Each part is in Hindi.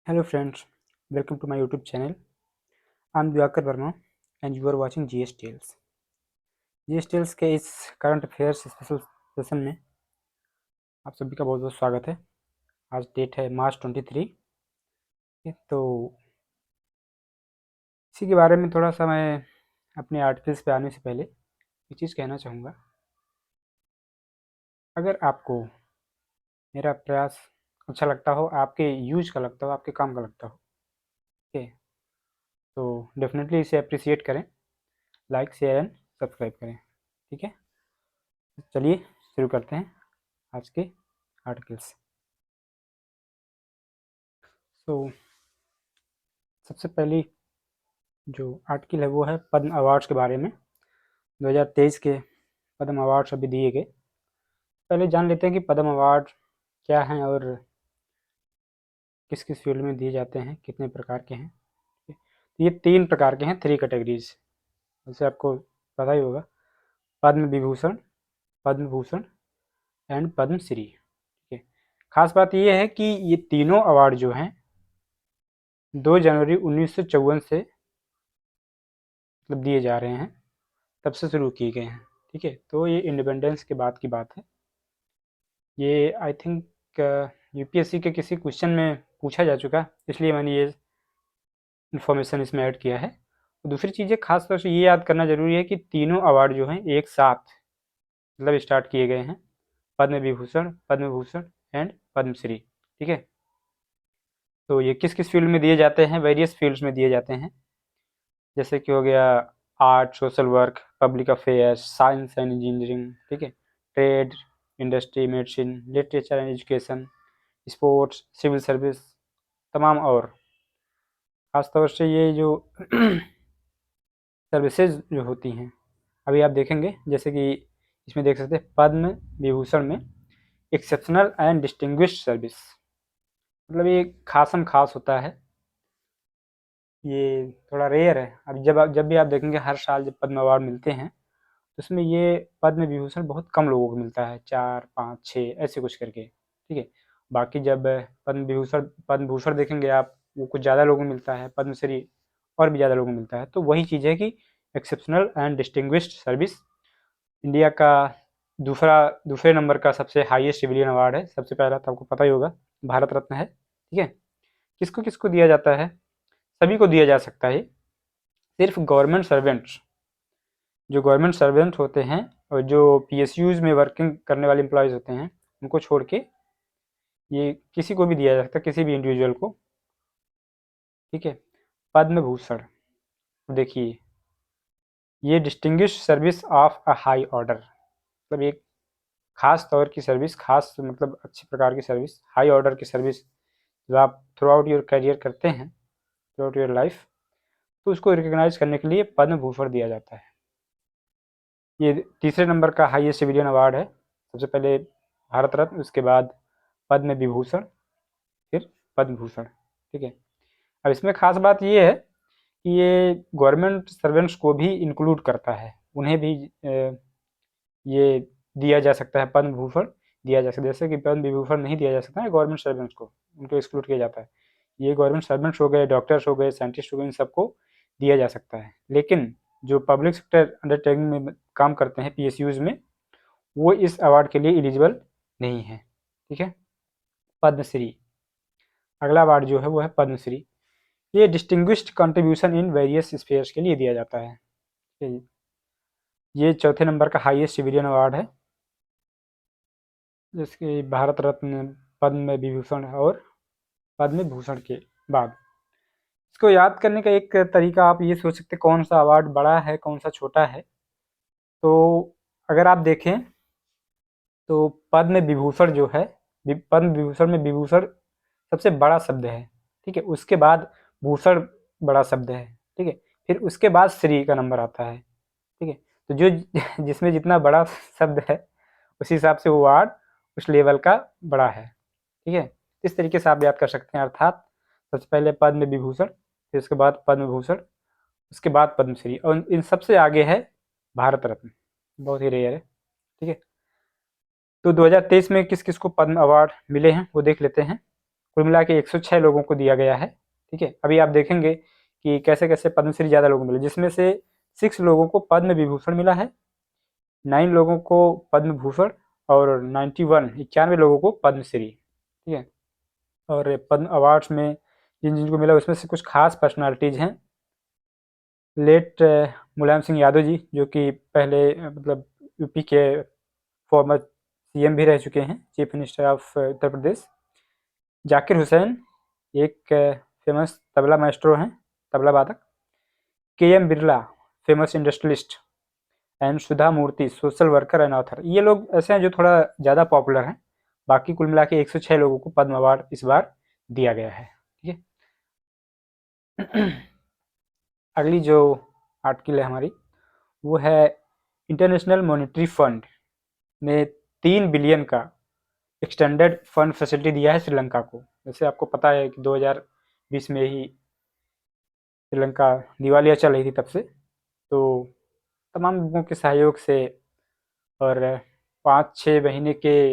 Hello friends, welcome to my YouTube channel. I'm Diwakar Verma and you are watching GS Tales. GS Tales के इस करंट अफेयर्स स्पेशल सेशन में आप सभी का बहुत बहुत स्वागत है। आज डेट है मार्च 23। तो इसी के बारे में थोड़ा सा मैं अपने आर्टिकल्स पे आने से पहले एक चीज़ कहना चाहूँगा। अगर आपको मेरा प्रयास अच्छा लगता हो, आपके यूज का लगता हो, आपके काम का लगता हो, ठीक है, तो डेफिनेटली इसे अप्रिसिएट करें, लाइक शेयर एंड सब्सक्राइब करें। ठीक है, चलिए शुरू करते हैं आज के आर्टिकल्स। तो सबसे पहली जो आर्टिकल है वो है पद्म अवार्ड्स के बारे में। 2023 के पद्म अवार्ड्स अभी दिए गए। पहले जान लेते हैं कि पद्म अवार्ड क्या हैं और किस किस फील्ड में दिए जाते हैं, कितने प्रकार के हैं। तो ये 3 प्रकार के हैं, 3 कैटेगरीज, जैसे आपको पता ही होगा। पद्म विभूषण, पद्म भूषण एंड पद्मश्री। ठीक है, खास बात ये है कि ये तीनों अवार्ड जो हैं 2 जनवरी 1954 से मतलब दिए जा रहे हैं, तब से शुरू किए गए हैं। ठीक है, तो ये इंडिपेंडेंस के बाद की बात है। ये आई थिंक यूपीएससी के किसी क्वेश्चन में पूछा जा चुका, इसलिए मैंने ये इन्फॉर्मेशन इसमें ऐड किया है। और दूसरी चीज़ें खास तौर से ये याद करना ज़रूरी है कि तीनों अवार्ड जो हैं एक साथ मतलब स्टार्ट किए गए हैं, पद्म विभूषण, पद्म भूषण एंड पद्मश्री। ठीक है, तो ये किस किस फील्ड में दिए जाते हैं? वेरियस फील्ड्स में दिए जाते हैं, जैसे कि हो गया art, social work, public affairs, science and engineering, ठीक है, trade, industry, medicine, literature and education, sports, civil service, तमाम और खासतौर से ये जो सर्विसेज जो होती हैं, अभी आप देखेंगे जैसे कि इसमें देख सकते हैं पद्म विभूषण में एक्सेप्शनल एंड डिस्टिंग्विश्ड सर्विस, मतलब ये खासम खास होता है, ये थोड़ा रेयर है। अब जब भी आप देखेंगे हर साल जब पद्म अवार्ड मिलते हैं तो उसमें ये पद्म विभूषण बहुत कम लोगों को मिलता है, 4, 5, 6 ऐसे कुछ करके। ठीक है, बाकी जब पद्म भूषण देखेंगे आप, वो कुछ ज़्यादा लोगों को मिलता है, पद्मश्री और भी ज़्यादा लोगों को मिलता है। तो वही चीज़ है कि exceptional and distinguished service India का दूसरे नंबर का सबसे हाईएस्ट सिविलियन अवार्ड है। सबसे पहला तो आपको पता ही होगा भारत रत्न है। ठीक है, किसको किसको दिया जाता है? सभी को दिया जा सकता है, सिर्फ गवर्नमेंट सर्वेंट्स, जो गवर्नमेंट सर्वेंट होते हैं और जो पीएसयूज में वर्किंग करने वाले एम्प्लॉयज़ होते हैं, उनको छोड़ के ये किसी को भी दिया जा सकता है, किसी भी इंडिविजुअल को। ठीक है, पद्म भूषण देखिए, ये distinguish service of a high order, मतलब एक खास तौर की सर्विस, खास मतलब अच्छी प्रकार की सर्विस, हाई ऑर्डर की सर्विस जो आप थ्रू आउट योर करियर करते हैं, थ्रू आउट योर लाइफ, तो उसको रिकॉग्नाइज करने के लिए पद्म भूषण दिया जाता है। ये तीसरे नंबर का हाईएस्ट सिविलियन अवार्ड है। सबसे पहले भारत रत्न, उसके बाद पद्म विभूषण, फिर पद्म भूषण। ठीक है, अब इसमें खास बात ये है कि ये गवर्नमेंट सर्वेंट्स को भी इंक्लूड करता है, उन्हें भी ये दिया जा सकता है, पद्म भूषण दिया जा सकता है। जैसे कि पद्म विभूषण नहीं दिया जा सकता है गवर्नमेंट सर्वेंट्स को, उनको एक्सक्लूड किया जाता है। ये गवर्नमेंट सर्वेंट्स हो गए, डॉक्टर्स हो गए, साइंटिस्ट हो गए, इन सबको दिया जा सकता है। लेकिन जो पब्लिक सेक्टर अंडरटेकिंग में काम करते हैं पीएसयूज में, वो इस अवार्ड के लिए एलिजिबल नहीं है। ठीक है, पद्मश्री अगला अवार्ड जो है वो है पद्मश्री। ये distinguished contribution in various spheres के लिए दिया जाता है। ये चौथे नंबर का हाईएस्ट सिविलियन अवार्ड है, जिसके भारत रत्न, पद्म विभूषण और पद्म भूषण के बाद। इसको याद करने का एक तरीका आप ये सोच सकते हैं, कौन सा अवार्ड बड़ा है, कौन सा छोटा है। तो अगर आप देखें तो पद्म विभूषण जो है, पद्म विभूषण में विभूषण सबसे बड़ा शब्द है। ठीक है, उसके बाद भूषण बड़ा शब्द है। ठीक है, फिर उसके बाद श्री का नंबर आता है। ठीक है, तो जो जिसमें जितना बड़ा शब्द है उसी हिसाब से वो अवार्ड उस लेवल का बड़ा है। ठीक है, इस तरीके से आप याद कर सकते हैं। अर्थात सबसे पहले पद्म विभूषण, फिर उसके बाद पद्म भूषण, उसके बाद पद्मश्री, और इन सबसे आगे है भारत रत्न, बहुत ही रेयर है। ठीक है, तो 2023 में किस किस को पद्म अवार्ड मिले हैं वो देख लेते हैं। कुल मिला के 106 लोगों को दिया गया है। ठीक है, अभी आप देखेंगे कि कैसे कैसे पद्मश्री ज़्यादा लोगों को मिले, जिसमें से 6 लोगों को पद्म विभूषण मिला है, 9 लोगों को पद्म भूषण और 91 लोगों को पद्मश्री। ठीक है, और पद्म अवार्ड्स में जिन जिनको मिला उसमें से कुछ खास पर्सनालिटीज़ हैं। लेट मुलायम सिंह यादव जी, जो कि पहले मतलब यूपी के फॉर्मर सीएम भी रह चुके हैं, chief minister of Uttar Pradesh. Zakir Hussain एक फेमस तबला मास्ट्रो हैं, तबला वादक। K M. Birla famous industrialist and Sudha Murthy social worker and author. ये लोग ऐसे हैं जो थोड़ा ज़्यादा पॉपुलर हैं। बाकी कुल मिला के 106 लोगों को पद्म अवार्ड इस बार दिया गया है। ठीक है। अगली जो आर्टिकल है हमारी, वो है इंटरनेशनल मॉनेटरी फंड ने 3 बिलियन का एक्सटेंडेड फंड फैसिलिटी दिया है श्रीलंका को। जैसे आपको पता है कि 2020 में ही श्रीलंका दिवालिया चल रही थी, तब से तो तमाम लोगों के सहयोग से और 5-6 महीने के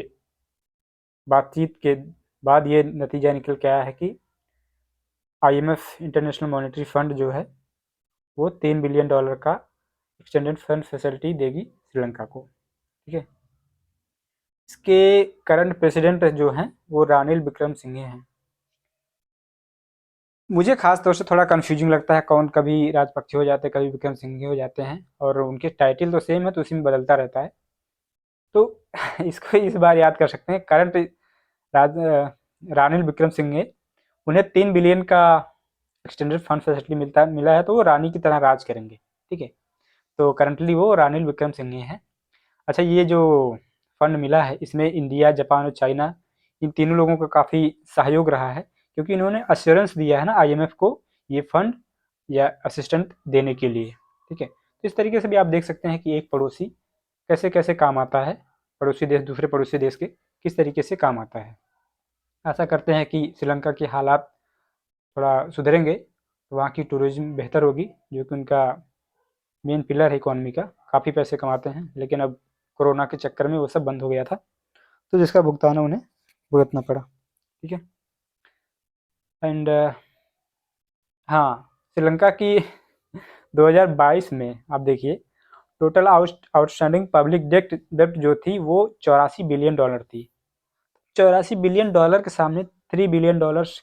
बातचीत के बाद ये नतीजा निकल के आया है कि IMF इंटरनेशनल मॉनेटरी फंड जो है वो $3 बिलियन का एक्सटेंडेड फंड फैसिलिटी देगी श्रीलंका को। ठीक है, इसके करंट प्रेसिडेंट जो हैं वो रानिल विक्रमसिंघे हैं। मुझे खास तौर से थोड़ा कंफ्यूजिंग लगता है, कौन कभी राजपक्षे हो जाते हैं, कभी विक्रमसिंघे हो जाते हैं, और उनके टाइटल तो सेम है तो उसी में बदलता रहता है। तो इसको इस बार याद कर सकते हैं, करंट राज रानिल विक्रमसिंघे, उन्हें 3 बिलियन का एक्सटेंडेड फंड फैसिलिटी मिला है, तो वो रानी की तरह राज करेंगे। ठीक है, तो करंटली वो रानिल विक्रमसिंघे हैं। अच्छा, ये जो फंड मिला है इसमें इंडिया, जापान और चाइना, इन तीनों लोगों का काफ़ी सहयोग रहा है, क्योंकि इन्होंने अश्योरेंस दिया है ना IMF को ये फंड या असिस्टेंट देने के लिए। ठीक है, तो इस तरीके से भी आप देख सकते हैं कि एक पड़ोसी कैसे कैसे काम आता है, पड़ोसी देश दूसरे पड़ोसी देश के किस तरीके से काम आता है। आशा करते हैं कि श्रीलंका के हालात थोड़ा सुधरेंगे तो वहाँ की टूरिज्म बेहतर होगी, जो कि उनका मेन पिलर है इकोनॉमी का। काफ़ी पैसे कमाते हैं, लेकिन अब कोरोना के चक्कर में वो सब बंद हो गया था, तो जिसका भुगतान उन्हें भुगतना पड़ा। ठीक है, एंड हाँ, श्रीलंका की 2022 में आप देखिए टोटल आउटस्टैंडिंग पब्लिक डेट जो थी वो $84 बिलियन थी। $84 बिलियन के सामने $3 बिलियन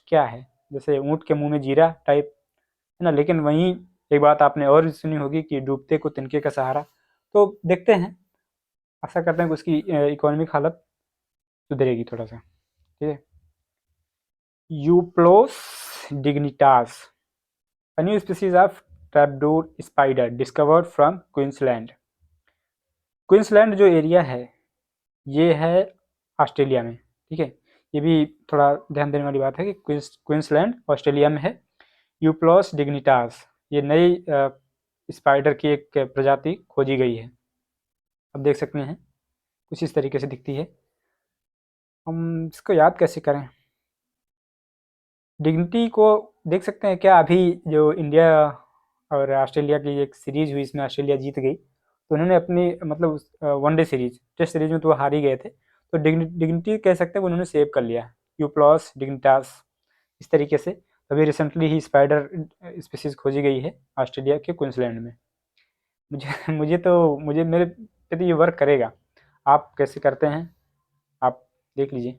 क्या है, जैसे ऊँट के मुंह में जीरा टाइप है ना। लेकिन वहीं एक बात आपने और भी सुनी होगी कि डूबते को तिनके का सहारा। तो देखते हैं, आशा करते हैं कि उसकी इकोनॉमिक हालत सुधरेगी थोड़ा सा। ठीक है, यूप्लोस डिग्निटास, a new species of trapdoor spider discovered from Queensland. Queensland जो एरिया है ये है ऑस्ट्रेलिया में। ठीक है, ये भी थोड़ा ध्यान देने वाली बात है कि क्वींसलैंड ऑस्ट्रेलिया में है। यूप्लोस डिग्निटास ये नई स्पाइडर की एक प्रजाति खोजी गई है। अब देख सकते हैं कुछ इस तरीके से दिखती है। हम इसको याद कैसे करें, डिग्निटी को देख सकते हैं क्या? अभी जो इंडिया और ऑस्ट्रेलिया की एक सीरीज हुई, इसमें ऑस्ट्रेलिया जीत गई, तो उन्होंने अपनी मतलब वनडे सीरीज, टेस्ट सीरीज में तो वो हार ही गए थे, तो डिग्निटी कह सकते हैं उन्होंने सेव कर लिया, यूप्लॉस डिग्निटास इस तरीके से। अभी रिसेंटली ही स्पाइडर स्पीसीज खोजी गई है ऑस्ट्रेलिया के क्वींसलैंड में। मुझे मेरे पे तो ये वर्क करेगा। आप कैसे करते हैं आप देख लीजिए,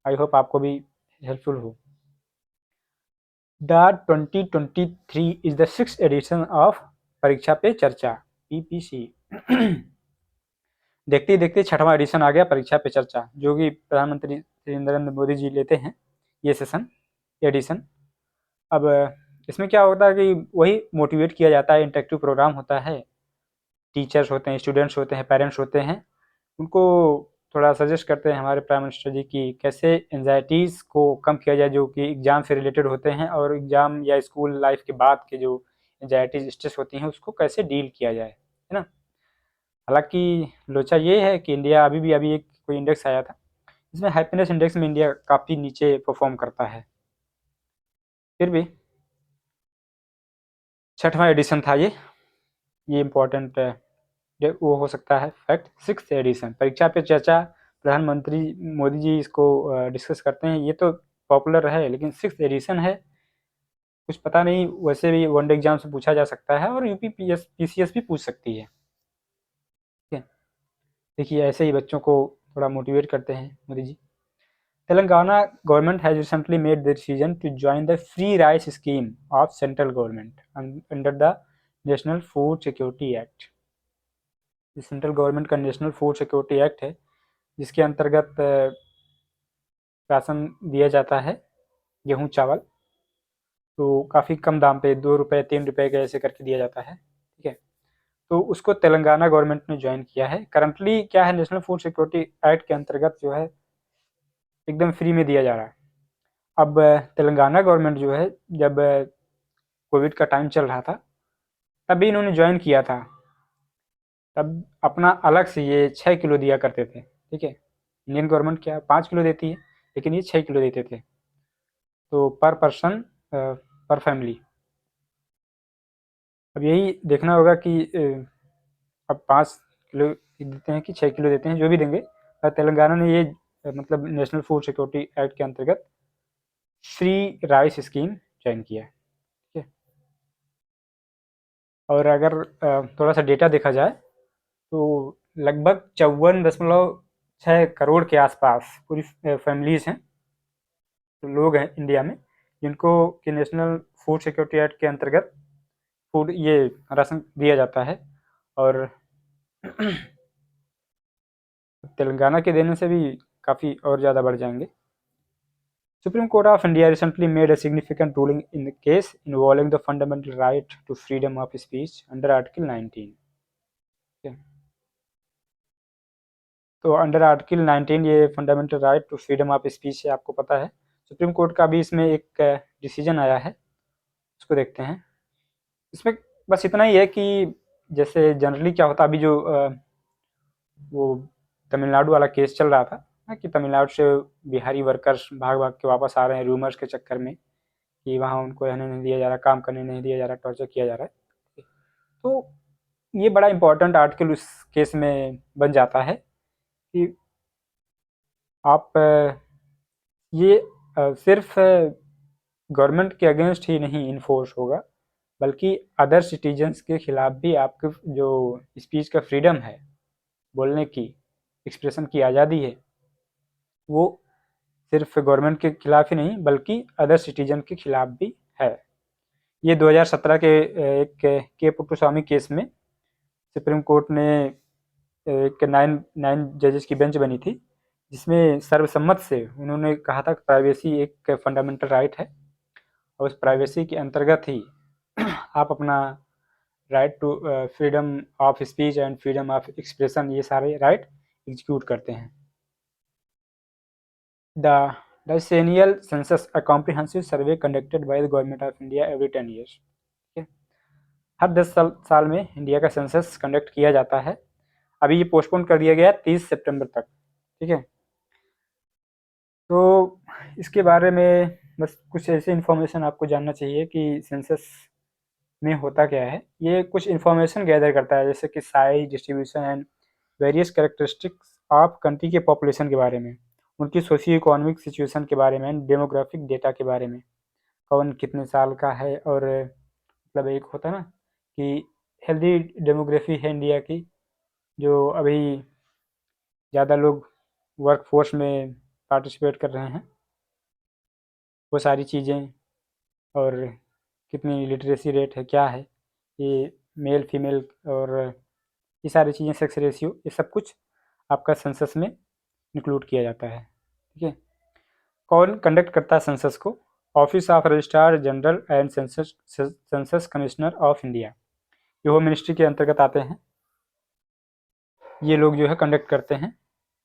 आई होप आपको भी हेल्पफुल हो। The 2023 is the 6th edition of परीक्षा पे चर्चा PPC। देखते ही देखते 6वां एडिशन आ गया परीक्षा पे चर्चा, जो कि प्रधानमंत्री श्री नरेंद्र मोदी जी लेते हैं ये सेशन एडिशन। अब इसमें क्या होता है कि वही मोटिवेट किया जाता है, इंटरेक्टिव प्रोग्राम होता है, टीचर्स होते हैं, स्टूडेंट्स होते हैं, पेरेंट्स होते हैं, उनको थोड़ा सजेस्ट करते हैं हमारे प्राइम मिनिस्टर जी की कैसे एंजाइटीज़ को कम किया जाए जो कि एग्ज़ाम से रिलेटेड होते हैं, और एग्ज़ाम या स्कूल लाइफ के बाद के जो एंजाइटीज स्ट्रेस होती हैं उसको कैसे डील किया जाए, है ना। हालांकि लोचा ये है कि इंडिया अभी एक कोई इंडेक्स आया था, इसमें हैप्पीनेस इंडेक्स में इंडिया काफ़ी नीचे परफॉर्म करता है। फिर भी 6वां एडिशन था ये इम्पोर्टेंट वो हो सकता है फैक्ट। 6th एडिशन परीक्षा पे चर्चा, प्रधानमंत्री मोदी जी इसको डिस्कस करते हैं, ये तो पॉपुलर है, लेकिन 6th एडिशन है, कुछ पता नहीं। वैसे भी वनडे एग्जाम से पूछा जा सकता है और यूपी पीसीएस भी पूछ सकती है। ठीक है, देखिए ऐसे ही बच्चों को थोड़ा मोटिवेट करते हैं Modi ji. Telangana government has recently made the decision to join the free rice scheme of central government under the national food security act. Central government का नेशनल फूड सिक्योरिटी एक्ट है, जिसके अंतर्गत राशन दिया जाता है, गेहूँ चावल, तो काफ़ी कम दाम पे 2 रुपये 3 रुपये का ऐसे करके दिया जाता है। ठीक है, तो उसको तेलंगाना गवर्नमेंट ने ज्वाइन किया है। करंटली क्या है, नेशनल फूड सिक्योरिटी एक्ट के अंतर्गत जो है एकदम फ्री में दिया जा रहा है। अब तेलंगाना गवर्नमेंट जो है, जब कोविड का टाइम चल रहा था तभी इन्होंने ज्वाइन किया था, तब अपना अलग से ये 6 किलो दिया करते थे। ठीक है, इंडियन गवर्नमेंट क्या 5 किलो देती है, लेकिन ये 6 किलो देते थे, तो पर पर्सन पर फैमिली। अब यही देखना होगा कि अब 5 किलो देते हैं कि 6 किलो देते हैं, जो भी देंगे। तेलंगाना ने ये मतलब नेशनल फूड सिक्योरिटी एक्ट के अंतर्गत फ्री राइस स्कीम ज्वाइन किया है। ठीक है, और अगर थोड़ा सा डेटा देखा जाए तो लगभग 54.6 करोड़ के आसपास पूरी फैमिलीज हैं, तो लोग हैं इंडिया में जिनको कि नेशनल फूड सिक्योरिटी एक्ट के अंतर्गत फूड ये राशन दिया जाता है। और तेलंगाना के देने से भी काफ़ी और ज़्यादा बढ़ जाएंगे। Supreme Court of India recently made a significant ruling in the case involving the fundamental right to freedom of speech under Article 19. Okay. तो अंडर आर्टिकल 19 ये fundamental right to freedom of speech है, आपको पता है। सुप्रीम कोर्ट का भी इसमें एक डिसीजन आया है, उसको देखते हैं। इसमें बस इतना ही है कि जैसे जनरली क्या होता, अभी जो वो तमिलनाडु वाला केस चल रहा था ना, कि तमिलनाडु से बिहारी वर्कर्स भाग भाग के वापस आ रहे हैं रूमर्स के चक्कर में कि वहाँ उनको रहने नहीं दिया जा रहा, काम करने नहीं दिया जा रहा, टॉर्चर किया जा रहा है। तो ये बड़ा इंपॉर्टेंट आर्टिकल उस केस में बन जाता है कि आप ये सिर्फ गवर्नमेंट के अगेंस्ट ही नहीं इन्फोर्स होगा, बल्कि अदर सिटीजन्स के खिलाफ भी आपके जो स्पीच का फ्रीडम है, बोलने की, एक्सप्रेशन की आज़ादी है, वो सिर्फ गवर्नमेंट के खिलाफ ही नहीं बल्कि अदर सिटीजन के खिलाफ भी है। ये 2017 के एक के पुट्टुस्वामी केस में सुप्रीम कोर्ट ने एक 9 जजेस की बेंच बनी थी, जिसमें सर्वसम्मत से उन्होंने कहा था कि प्राइवेसी एक फंडामेंटल राइट है, और उस प्राइवेसी के अंतर्गत ही आप अपना right to freedom of speech and freedom of expression, ये सारे राइट एग्जीक्यूट करते हैं। The decennial census, a comprehensive survey conducted by the government of India every 10 years. हर 10 साल में इंडिया का सेंसस कंडक्ट किया जाता है। अभी ये पोस्टपोन कर दिया गया 30 सितंबर तक। ठीक है, तो इसके बारे में बस कुछ ऐसे इन्फॉर्मेशन आपको जानना चाहिए कि सेंसस में होता क्या है। ये कुछ इन्फॉर्मेशन गैदर करता है, जैसे कि size, distribution and various characteristics of country के पॉपुलेशन के बारे में, उनकी सोशियो इकोनॉमिक सिचुएशन के बारे में, डेमोग्राफिक डेटा के बारे में, कौन कितने साल का है, और मतलब एक होता है ना कि हेल्दी डेमोग्राफी है इंडिया की, जो अभी ज़्यादा लोग वर्क फोर्स में पार्टिसिपेट कर रहे हैं, वो सारी चीज़ें, और कितनी लिटरेसी रेट है, क्या है ये, मेल फीमेल, और ये सारी चीज़ें, सेक्स रेशियो, ये सब कुछ आपका सेंसस में इंक्लूड किया जाता है। ठीक है, कौन कंडक्ट करता है सेंसस को? Office of registrar general and census commissioner of India, ये होम मिनिस्ट्री के अंतर्गत आते हैं। ये लोग जो है कंडक्ट करते हैं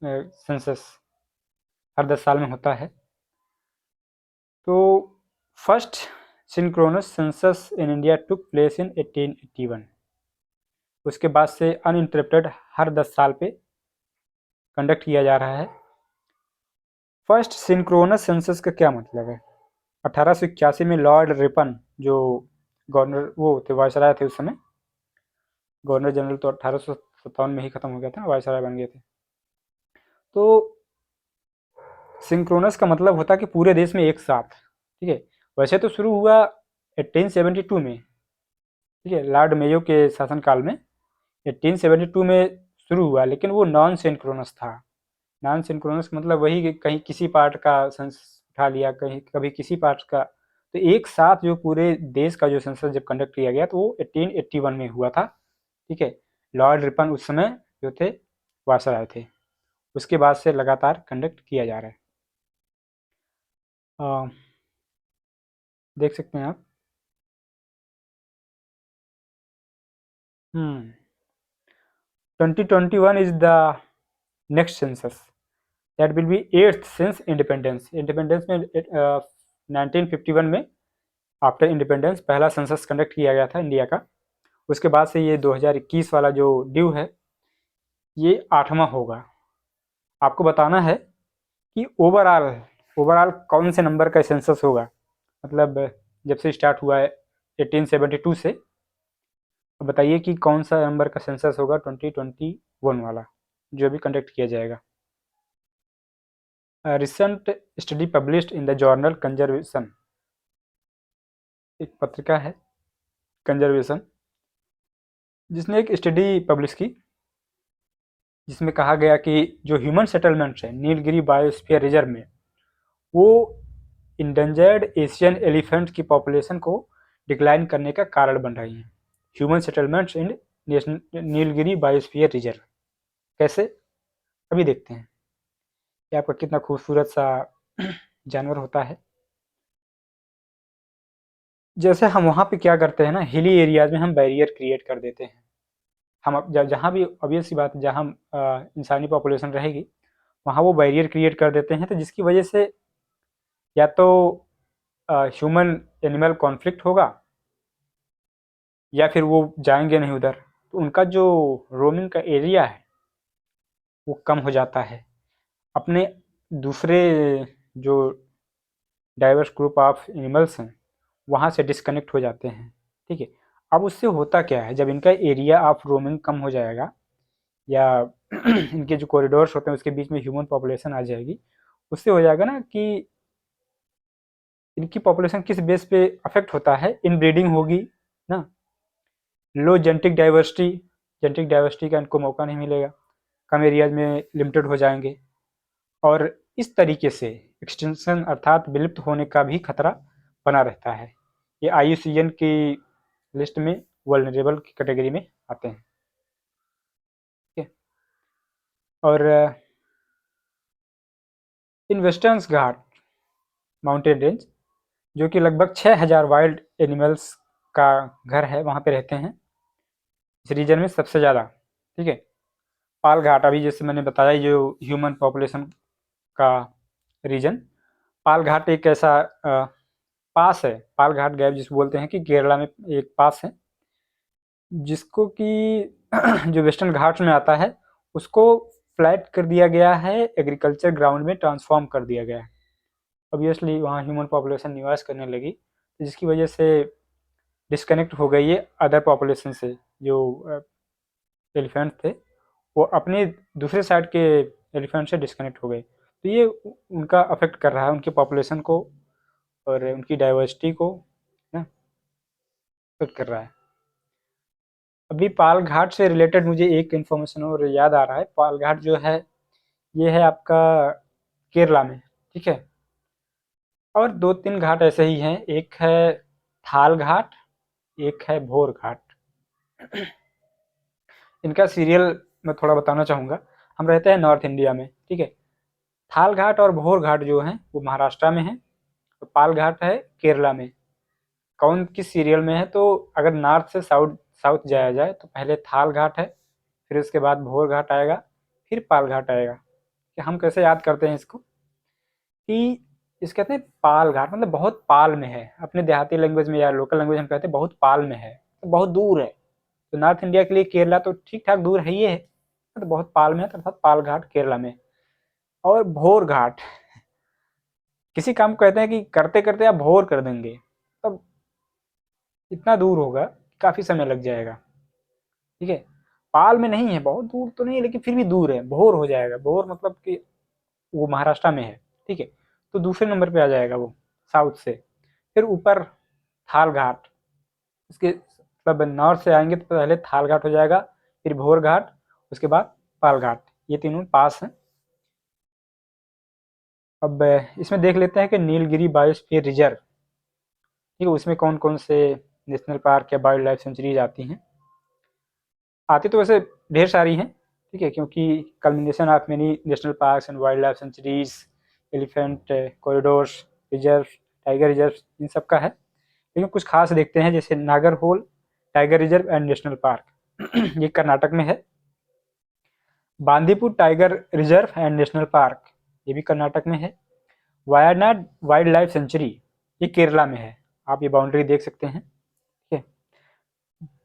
सेंसस, हर 10 साल में होता है। तो first synchronous census in India took place in 1881। उसके बाद से अनइंटरप्टेड हर 10 साल पे कंडक्ट किया जा रहा है। फर्स्ट सिंक्रोनस सेंसस का क्या मतलब है? 1881 में लॉर्ड रिपन, जो गवर्नर वो थे, वायसराय थे उस समय, गवर्नर जनरल तो 1857 में ही खत्म हो गया था, वायसराय बन गए थे। तो सिंक्रोनस का मतलब होता है कि पूरे देश में एक साथ, ठीक है। वैसे तो शुरू हुआ 1872 में, ठीक है, लॉर्ड मेयो के शासनकाल में 1872 में शुरू हुआ, लेकिन वो नॉन सिंक्रोनस था। नॉन सिंक्रोनस मतलब वही कि कहीं किसी पार्ट का सेंस उठा लिया, कहीं कभी किसी पार्ट का। तो एक साथ जो पूरे देश का जो सेंसस जब कंडक्ट किया गया तो वो 1881 में हुआ था, ठीक है। लॉर्ड रिपन उस समय जो थे वायसराय थे। उसके बाद से लगातार कंडक्ट किया जा रहा है। देख सकते हैं आप। 2021 is the next census that will be 8th since independence। Independence में 1951 में आफ्टर इंडिपेंडेंस पहला सेंसस कंडक्ट किया गया था इंडिया का। उसके बाद से ये 2021 वाला जो ड्यू है ये 8वां होगा। आपको बताना है कि ओवरऑल ओवरऑल कौन से नंबर का सेंसस होगा, मतलब जब से स्टार्ट हुआ है 1872 से। अब बताइए कि कौन सा नंबर का सेंसस होगा 2021 वाला जो अभी कंडक्ट किया जाएगा। Recent study published in the journal conservation, एक पत्रिका है कंजर्वेशन, जिसने एक स्टडी पब्लिश की जिसमें कहा गया कि जो ह्यूमन सेटलमेंट्स है नीलगिरी बायोस्फीयर रिजर्व में, वो इंडेंजर्ड एशियन एलिफेंट की पॉपुलेशन को डिक्लाइन करने का कारण बन रही हैं। Human settlements in Nilgiri biosphere reserve कैसे, अभी देखते हैं कि आपका कितना खूबसूरत सा जानवर होता है। जैसे हम वहाँ पे क्या करते हैं ना, हिली एरियाज में हम बैरियर क्रिएट कर देते हैं। हम जहाँ भी ऑब्वियस सी बात है, जहाँ इंसानी पॉपुलेशन रहेगी वहाँ वो बैरियर क्रिएट कर देते हैं, तो जिसकी वजह से या तो ह्यूमन एनिमल कॉन्फ्लिक्ट होगा या फिर वो जाएंगे नहीं उधर, तो उनका जो रोमिंग का एरिया है वो कम हो जाता है। अपने दूसरे जो डाइवर्स ग्रुप ऑफ एनिमल्स हैं वहाँ से डिस्कनेक्ट हो जाते हैं, ठीक है। अब उससे होता क्या है, जब इनका एरिया ऑफ रोमिंग कम हो जाएगा या इनके जो कॉरिडोर्स होते हैं उसके बीच में ह्यूमन पॉपुलेशन आ जाएगी, उससे हो जाएगा ना कि इनकी पॉपुलेशन किस बेस पे अफेक्ट होता है, इनब्रीडिंग होगी ना, लो जेनेटिक डाइवर्सिटी का इनको मौका नहीं मिलेगा, कम एरियाज में लिमिटेड हो जाएंगे, और इस तरीके से एक्सटेंशन अर्थात विलुप्त होने का भी खतरा बना रहता है। ये IUCN की लिस्ट में वल्नरेबल की कैटेगरी में आते हैं, ठीक है। और in western Ghat mountain range जो कि लगभग 6000 वाइल्ड एनिमल्स का घर है, वहाँ पे रहते हैं इस रीजन में सबसे ज़्यादा, ठीक है। पाल घाट अभी जैसे मैंने बताया जो ह्यूमन पॉपुलेशन का रीजन, पाल घाट एक ऐसा पास है, पाल घाट गैप जिसको बोलते हैं कि केरला में एक पास है जिसको कि जो वेस्टर्न घाट्स में आता है उसको फ्लैट कर दिया गया है, एग्रीकल्चर ग्राउंड में ट्रांसफॉर्म कर दिया गया है। ऑब्वियसली वहाँ ह्यूमन पॉपुलेशन निवास करने लगी, जिसकी वजह से डिस्कनेक्ट हो गई है अदर पॉपुलेशन से। जो एलिफेंट थे वो अपने दूसरे साइड के एलिफेंट से डिस्कनेक्ट हो गए, तो ये उनका अफेक्ट कर रहा है उनकी पॉपुलेशन को और उनकी डाइवर्सिटी को ना अफेक्ट कर रहा है। अभी पाल घाट से रिलेटेड मुझे एक इन्फॉर्मेशन और याद आ रहा है। पाल घाट जो है ये है आपका केरला में, ठीक है। और 2-3 घाट ऐसे ही हैं, एक है थाल घाट, एक है भोर घाट। इनका सीरियल मैं थोड़ा बताना चाहूँगा। हम रहते हैं नॉर्थ इंडिया में, ठीक है। थाल घाट और भोर घाट जो हैं वो महाराष्ट्र में है, तो पाल घाट है केरला में। कौन किस सीरियल में है, तो अगर नॉर्थ से साउथ साउथ जाया जाए तो पहले थाल घाट है, फिर उसके बाद भोर घाट आएगा, फिर पाल घाट आएगा। कि हम कैसे याद करते हैं इसको कि इस कहते हैं पाल घाट मतलब बहुत पाल में है, अपने देहाती लैंग्वेज में या लोकल लैंग्वेज में कहते हैं बहुत पाल में है, तो बहुत दूर है। तो नॉर्थ इंडिया के लिए केरला तो ठीक ठाक दूर है ही है, तो बहुत पाल में है, अर्थात पाल घाट केरला में। और भोर घाट किसी काम को कहते हैं कि करते करते आप भोर कर देंगे, तब इतना दूर होगा काफ़ी समय लग जाएगा, ठीक है। पाल में नहीं है, बहुत दूर तो नहीं है लेकिन फिर भी दूर है, भोर हो जाएगा। भोर मतलब कि वो महाराष्ट्र में है, ठीक है, तो दूसरे नंबर पे आ जाएगा वो साउथ से। फिर ऊपर थाल घाट, इसके मतलब नॉर्थ से आएंगे तो पहले थाल घाट हो जाएगा, फिर भोर घाट, उसके बाद पाल घाट, ये तीनों पास हैं। अब इसमें देख लेते हैं कि नीलगिरी बायोस्फीयर रिजर्व, ठीक है, उसमें कौन कौन से नेशनल पार्क या वाइल्ड लाइफ सेंचुरीज आती हैं। आती तो वैसे ढेर सारी हैं, ठीक है, क्योंकि culmination of many national parks and wildlife sanctuaries, elephant corridors, reserve, tiger reserve, इन सब का है। लेकिन कुछ खास देखते हैं, जैसे Nagarhole tiger reserve and national park ये कर्नाटक में है। Bandipur tiger reserve and national park, ये भी कर्नाटक में है। वायनाड वाइल्ड लाइफ सेंचुरी, ये केरला में है, आप ये बाउंड्री देख सकते हैं, ठीक है।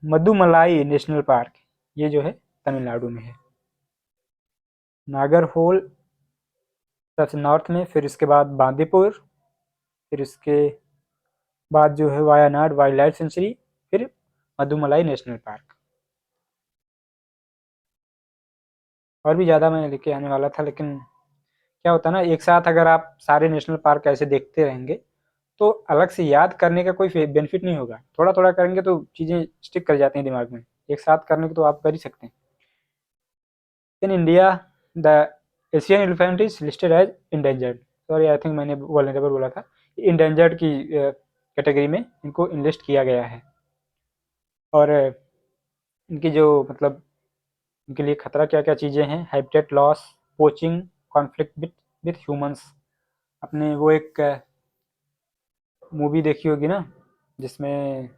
मदुमलाई नेशनल पार्क, ये जो है तमिलनाडु में है। नागरहोल सबसे नॉर्थ में, फिर इसके बाद बांदीपुर, फिर इसके बाद जो है वायनाड वाइल्ड लाइफ सेंचुरी, फिर मदुमलाई नेशनल पार्क। और भी ज़्यादा मैं लेके आने वाला था, लेकिन क्या होता है ना, एक साथ अगर आप सारे नेशनल पार्क ऐसे देखते रहेंगे तो अलग से याद करने का कोई बेनिफिट नहीं होगा। थोड़ा थोड़ा करेंगे तो चीज़ें स्टिक कर जाती हैं दिमाग में, एक साथ करने को तो आप कर ही सकते हैं। In India the Asian elephant is listed as endangered, sorry I think मैंने वल्नरेबल बोला था, इंडेंजर्ड की कैटेगरी में इनको इनलिस्ट किया गया है। और इनकी जो मतलब इनके लिए खतरा क्या क्या चीज़ें हैं, habitat loss, poaching, conflict with humans. आपने वो एक मूवी देखी होगी ना, जिसमें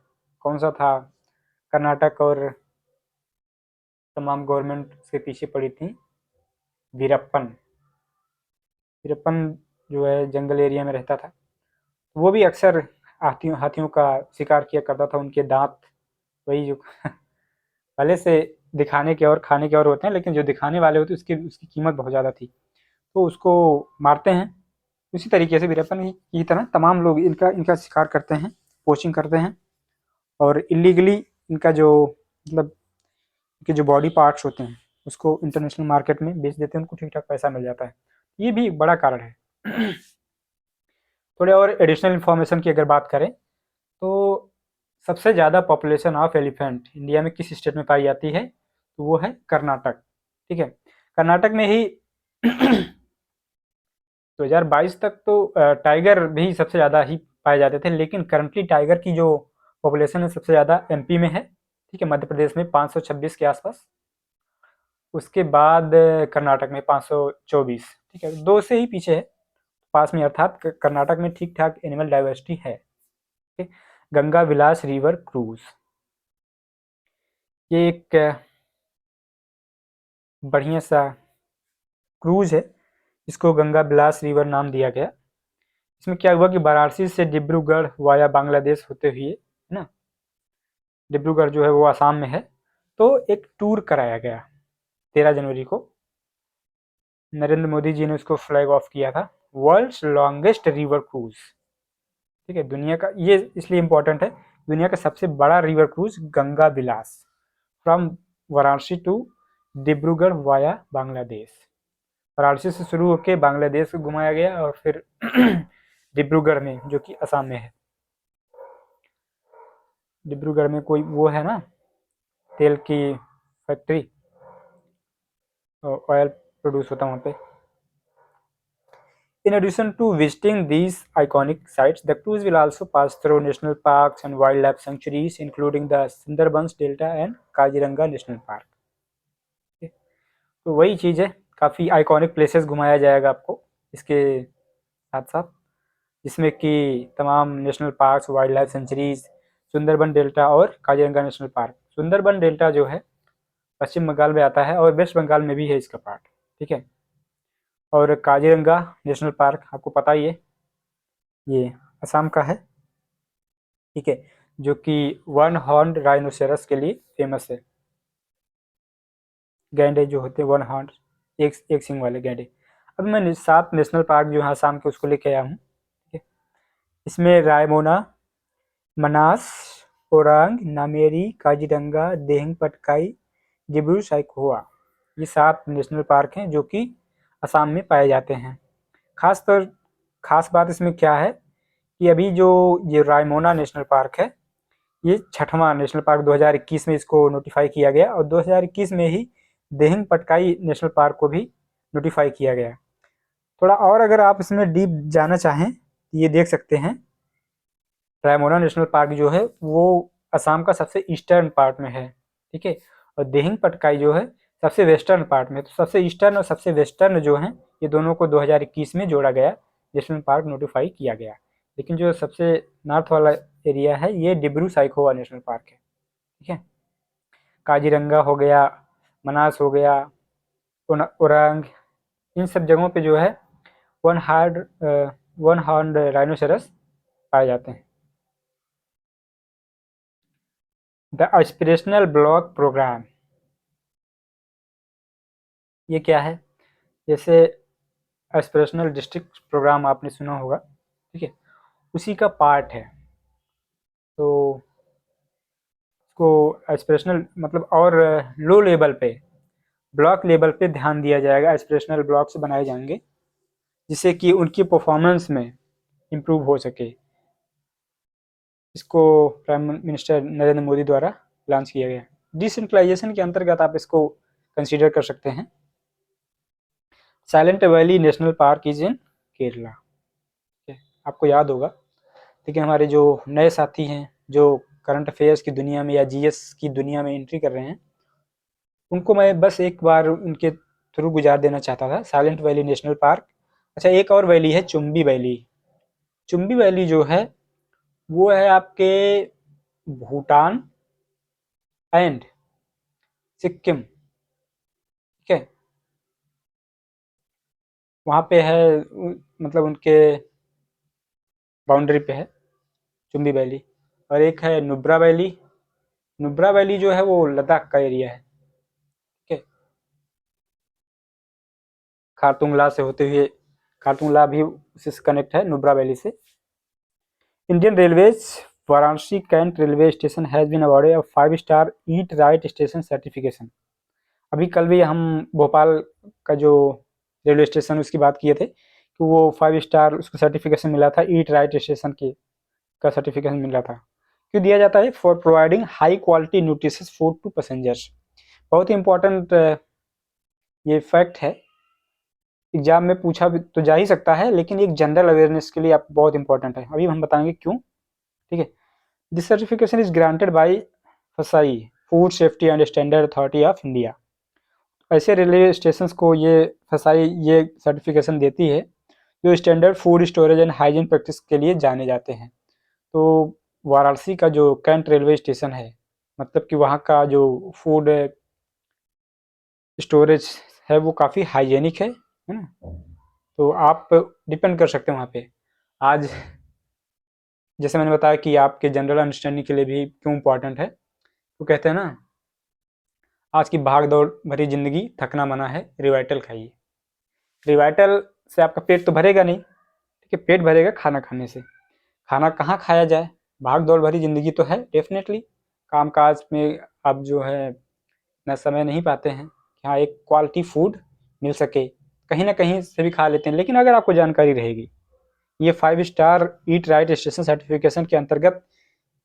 कौन सा था, कर्नाटक और तमाम गवर्नमेंट उसके पीछे पड़ी थी, वीरप्पन। वीरप्पन जो है जंगल एरिया में रहता था, वो भी अक्सर हाथियों का शिकार किया करता था। उनके दांत वही जो भले से दिखाने के और खाने के और होते हैं, लेकिन जो दिखाने वाले होते हैं उसकी कीमत बहुत ज़्यादा थी, तो उसको मारते हैं। उसी तरीके से वीरप्पन की तरह तमाम लोग इनका इनका शिकार करते हैं, पोचिंग करते हैं, और इलीगली इनका जो मतलब इनके जो बॉडी पार्ट्स होते हैं उसको इंटरनेशनल मार्केट में बेच देते हैं, उनको ठीक ठाक पैसा मिल जाता है। ये भी एक बड़ा कारण है। थोड़े और एडिशनल इन्फॉर्मेशन की अगर बात करें तो सबसे ज़्यादा पॉपुलेशन ऑफ एलिफेंट इंडिया में किस स्टेट में पाई जाती है, तो वो है कर्नाटक, ठीक है। कर्नाटक में ही 2022 तक तो टाइगर भी सबसे ज़्यादा ही पाए जाते थे, लेकिन करंटली टाइगर की जो पॉपुलेशन है सबसे ज़्यादा एमपी में है, ठीक है, मध्य प्रदेश में 526 के आसपास, उसके बाद कर्नाटक में 524, ठीक है, दो से ही पीछे है पास में, अर्थात कर्नाटक में ठीक ठाक एनिमल डाइवर्सिटी है, ठीक। गंगा विलास रिवर क्रूज, ये एक बढ़िया सा क्रूज है, इसको गंगा विलास रिवर नाम दिया गया। इसमें क्या हुआ कि वाराणसी से डिब्रूगढ़ वाया बांग्लादेश होते हुए, है ना, डिब्रूगढ़ जो है वो आसाम में है, तो एक टूर कराया गया 13 जनवरी को। नरेंद्र मोदी जी ने उसको फ्लैग ऑफ किया था, वर्ल्ड्स लॉन्गेस्ट रिवर क्रूज, ठीक है, दुनिया का ये इसलिए इम्पोर्टेंट है, दुनिया का सबसे बड़ा river cruise Ganga Vilas from Varanasi to Dibrugarh via Bangladesh. Varanasi से शुरू होकर बांग्लादेश को घुमाया गया और फिर डिब्रूगढ़ में, जो कि असम में है। डिब्रूगढ़ में कोई वो है ना, तेल की फैक्ट्री, ऑयल प्रोड्यूस होता है वहाँ पे। In addition to visiting these iconic sites, the cruise will also pass through national parks and wildlife sanctuaries, including the Sundarbans Delta and Kaziranga National Park. तो वही चीज़ है, काफ़ी आइकॉनिक प्लेसेस घुमाया जाएगा आपको इसके साथ साथ, जिसमें कि तमाम national parks, wildlife sanctuaries, Sundarban delta और Kaziranga national park. Sundarban delta जो है पश्चिम बंगाल में आता है और वेस्ट बंगाल में भी है इसका पार्ट, ठीक है। और काजीरंगा नेशनल पार्क आपको पता ही है, ये असम का है, ठीक है, जो कि वन हॉर्न राइनोसेरस के लिए फेमस है। गैंडे जो होते हैं वन हॉर्न, एक सिंग वाले गैंडे। अब मैं 7 नेशनल पार्क जो है असम के उसको लेके आया हूँ, ठीक है। इसमें रायमोना, मनास, ओरांग, नामेरी, काजीरंगा, देहिंग पटकाई, डिब्रू साइखोवा, ये 7 नेशनल पार्क हैं जो कि असम में पाए जाते हैं। खासतौर खास बात इसमें क्या है कि अभी जो ये रायमोना नेशनल पार्क है, ये 6वां नेशनल पार्क 2021 में इसको नोटिफाई किया गया और 2021 में ही देहिंग पटकाई नेशनल पार्क को भी नोटिफाई किया गया। थोड़ा और अगर आप इसमें डीप जाना चाहें ये देख सकते हैं, रायमोना नेशनल पार्क जो है वो असम का सबसे ईस्टर्न पार्ट में है, ठीक है, और देहिंग पटकाई जो है सबसे वेस्टर्न पार्ट में। तो सबसे ईस्टर्न और सबसे वेस्टर्न जो हैं ये दोनों को 2021 में जोड़ा गया, नेशनल पार्क नोटिफाई किया गया। लेकिन जो सबसे नॉर्थ वाला एरिया है ये डिब्रू साइखोवा नेशनल पार्क है, ठीक है। काजीरंगा हो गया, मनास हो गया, ओरांग, इन सब जगहों पे जो है वन हॉर्न राइनोसेरस पाए जाते हैं। द एस्पिरेशनल ब्लॉक प्रोग्राम, ये क्या है? जैसे एस्पिरेशनल डिस्ट्रिक्ट प्रोग्राम आपने सुना होगा, ठीक है, उसी का पार्ट है। तो इसको एस्पिरेशनल मतलब और लो लेवल पे, ब्लॉक लेवल पे ध्यान दिया जाएगा, एस्पिरेशनल ब्लॉक्स बनाए जाएंगे जिससे कि उनकी परफॉर्मेंस में इम्प्रूव हो सके। इसको प्राइम मिनिस्टर नरेंद्र मोदी द्वारा लॉन्च किया गया। डिसेंट्रलाइजेशन के अंतर्गत आप इसको कंसीडर कर सकते हैं। Silent valley national park is in Kerala, आपको याद होगा। लेकिन हमारे जो नए साथी हैं जो करंट अफेयर्स की दुनिया में या जीएस की दुनिया में एंट्री कर रहे हैं, उनको मैं बस एक बार उनके थ्रू गुजार देना चाहता था। साइलेंट वैली नेशनल पार्क, अच्छा एक और वैली है चुम्बी वैली। चुम्बी वैली जो है वो है आपके भूटान एंड सिक्किम, ठीक है, वहाँ पे है, मतलब उनके बाउंड्री पे है चुम्बी वैली। और एक है नुब्रा वैली। नुब्रा वैली जो है वो लद्दाख का एरिया है, ठीक है, खारतुंगला से होते हुए, खारतुंगला भी उसी से कनेक्ट है नुब्रा वैली से। Indian railways Varanasi cantt railway station has been awarded a five star eat right station certification. अभी कल भी हम भोपाल का जो रेलवे स्टेशन उसकी बात किए थे कि वो 5 स्टार उसको सर्टिफिकेशन मिला था, ईट राइट स्टेशन की का सर्टिफिकेशन मिला था। क्यों दिया जाता है? For providing high quality nutritious food to passengers. बहुत ही इंपॉर्टेंट ये फैक्ट है, एग्जाम में पूछा भी तो जा ही सकता है, लेकिन एक जनरल अवेयरनेस के लिए आप बहुत इंपॉर्टेंट है। अभी हम बताएंगे क्यों, ठीक है। This certification is granted by फसाई food safety and standard authority of India. ऐसे रेलवे स्टेशन को ये फसाई ये सर्टिफिकेशन देती है जो standard food storage and hygiene practice के लिए जाने जाते हैं। तो वाराणसी का जो कैंट रेलवे स्टेशन है, मतलब कि वहाँ का जो फूड स्टोरेज है वो काफ़ी हाइजेनिक है ना। तो आप डिपेंड कर सकते हैं वहाँ पे। आज जैसे मैंने बताया कि आपके जनरल अंडरस्टैंडिंग के लिए भी क्यों इम्पोर्टेंट है, तो कहते हैं ना, आज की भाग दौड़ भरी जिंदगी थकना मना है, रिवाइटल खाइए। रिवाइटल से आपका पेट तो भरेगा नहीं, ठीक है, पेट भरेगा खाना खाने से। खाना कहाँ खाया जाए? भाग दौड़ भरी जिंदगी तो है डेफिनेटली, काम काज में आप जो है इतना समय नहीं पाते हैं कि हाँ एक क्वालिटी फूड मिल सके, कहीं ना कहीं से भी खा लेते हैं। लेकिन अगर आपको जानकारी रहेगी, ये 5 star eat right station certification के अंतर्गत